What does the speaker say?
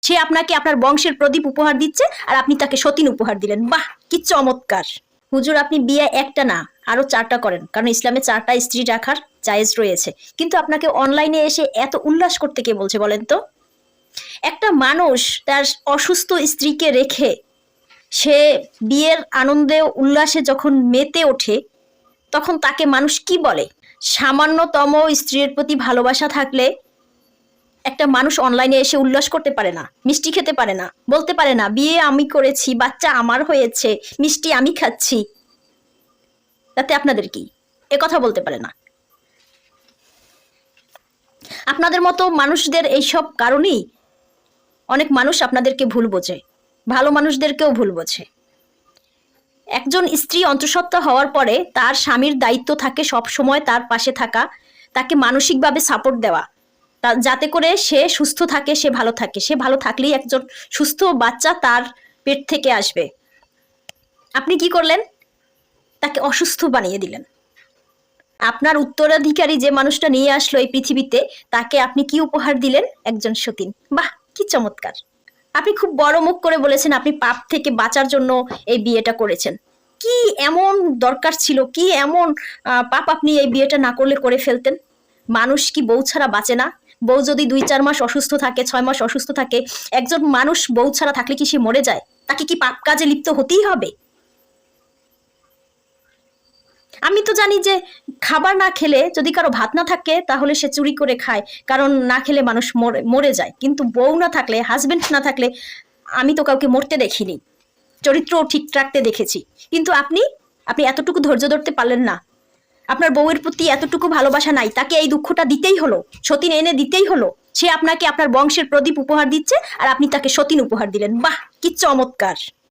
সে আপনাকে আপনার বংশের প্রদীপ উপহার দিচ্ছে আর আপনি তাকে সতীন উপহার দিলেন। বাহ, কি চমৎকার। হুজুর, আপনি বিয়ে একটা না আরো 4টা করেন, কারণ ইসলামে 4টা স্ত্রী রাখার জায়েজ রয়েছে। কিন্তু আপনাকে অনলাইনে এসে এত উল্লাস করতে কে বলছে বলেন তো? একটা মানুষ তার অসুস্থ স্ত্রীকে রেখে সে বিয়ের আনন্দে উল্লাসে যখন মেতে ওঠে, তখন তাকে মানুষ কি বলে? সামান্যতম স্ত্রীর প্রতি ভালোবাসা থাকলে একটা মানুষ অনলাইনে এসে উল্লাস করতে পারে না, মিষ্টি খেতে পারে না, বলতে পারে না বিয়ে আমি করেছি, বাচ্চা আমার হয়েছে, মিষ্টি আমি খাচ্ছি, তাতে আপনাদের কি? এ কথা বলতে পারে না। আপনাদের মতো মানুষদের এইসব কারণেই অনেক মানুষ আপনাদেরকে ভুল বোঝে, ভালো মানুষদেরকেও ভুল বোঝে। একজন স্ত্রী অন্তঃসত্ত্বা হওয়ার পরে তার স্বামীর দায়িত্ব থাকে সব সময় তার পাশে থাকা, তাকে মানসিকভাবে সাপোর্ট দেওয়া, যাতে করে সে সুস্থ থাকে, সে ভালো থাকে। সে ভালো থাকলেই একজন সুস্থ বাচ্চা তার পেট থেকে আসবে। আপনি কি করলেন? তাকে অসুস্থ বানিয়ে দিলেন। আপনার উত্তরাধিকারী যে মানুষটা নিয়ে আসলো এই পৃথিবীতে, তাকে আপনি কি উপহার দিলেন? একজন সতীন। বাহ, কি চমৎকার। আপনি খুব বড় মুখ করে বলেছেন আপনি পাপ থেকে বাঁচার জন্য এই বিয়েটা করেছেন। কি এমন দরকার ছিল, কি এমন পাপ আপনি এই বিয়েটা না করলে করে ফেলতেন? মানুষ কি বউ ছাড়া বাঁচে না? বউ যদি 2-4 মাস অসুস্থ থাকে, 6 মাস অসুস্থ থাকে, একজন মানুষ বউ ছাড়া থাকলে কি সে মরে যায়? তাকে কি পাপ কাজে লিপ্ত হতেই হবে? আমি তো জানি যে খাবার না খেলে, যদি কারো ভাত না থাকে তাহলে সে চুরি করে খায়, কারণ না খেলে মানুষ মরে যায়। কিন্তু বউ না থাকলে, হাজবেন্ড না থাকলে আমি তো কাউকে মরতে দেখিনি, চরিত্র ঠিক রাখতে দেখেছি। কিন্তু আপনি আপনি এতটুকু ধৈর্য ধরতে পারলেন না। আপনার বউয়ের প্রতি এতটুকু ভালোবাসা নাই, তাকে এই দুঃখটা দিতেই হলো, সতীন এনে দিতেই হলো। সে আপনাকে আপনার বংশের প্রদীপ উপহার দিচ্ছে আর আপনি তাকে সতীন উপহার দিলেন। বাহ, কি চমৎকার।